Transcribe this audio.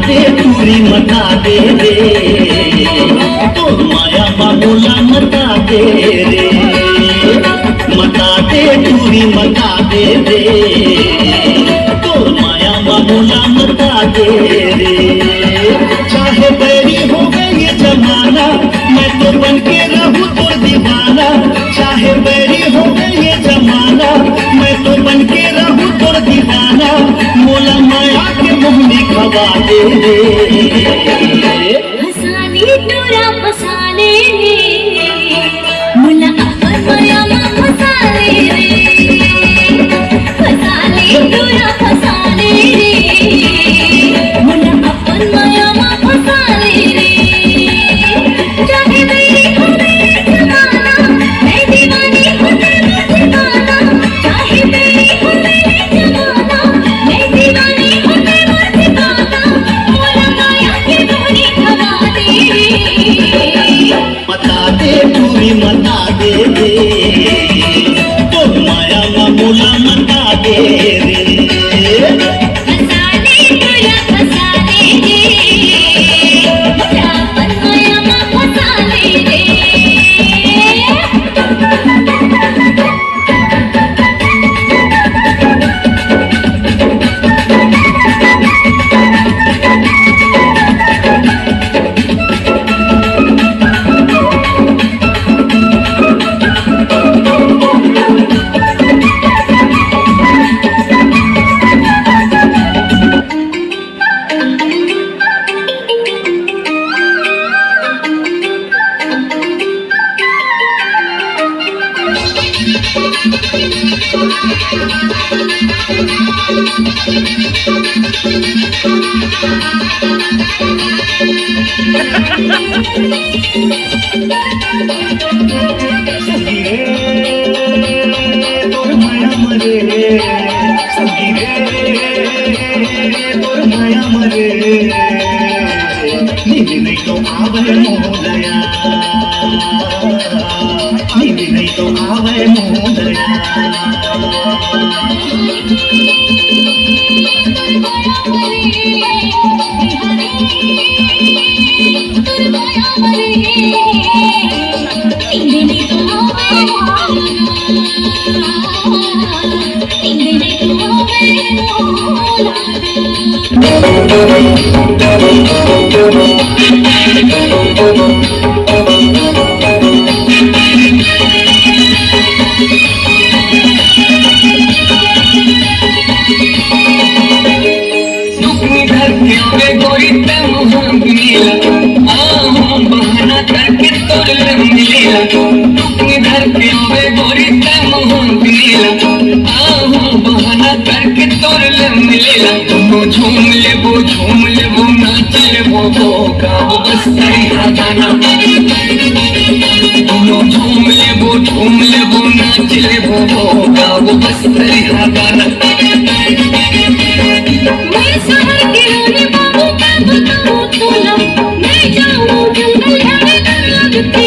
दे पूरी मता दे रे, तो माया बाबूला मता दे रे, मता दे पूरी मता दे रे, तो माया बाबूला मता दे रे। चाहे बैरी हो गए ये जमाना, मैं तो बन के रहूं तो दीवाना। चाहे बैरी हो गए ये जमाना, मैं तो बन के रहूं तो दीवाना। मोला माया के मोहनी खवा दे रे, फसाने तोरा फसाने रे, मोला अपन माया में फसाने रे, फसाने तोरा फसाने रे, मोला अपन माया में फसाने रे। चाहे मेरी हो मेरे जमाना, मैं दीवानी हूँ तेरा दीवाना। चाहे मेरी हो मेरे जमाना, मैं दीवानी हूँ तेरा दीवाना। मोला माया के मोहनी खवा दे रे, मता दे पूरी मता दे रे, तो माया बाबूला मता दे रे। फसाने तोरा फसाने रे, मोला अपन माया में फसाने रे। तोर माया मरे, सखी रे तोर माया मरे, नींद नहीं तो आवे मोदया, नींद नहीं तो आवे मोदया। गोरी ते मोहन मिला, आहूं बहाना करके तोर मिलेला। टुकनी धर के ओवे गोरी ते मोहन मिला, आहूं बहाना करके तोर मिलेला। तुम झूम लेबो नाच लेबो गाओ बस तेरा गाना। तुम झूम लेबो नाच लेबो गाओ बस तेरा गाना। मैं शहर के रोने बाबू का बताऊं तोला, मैं जाऊं जंगल झाड़ी लगते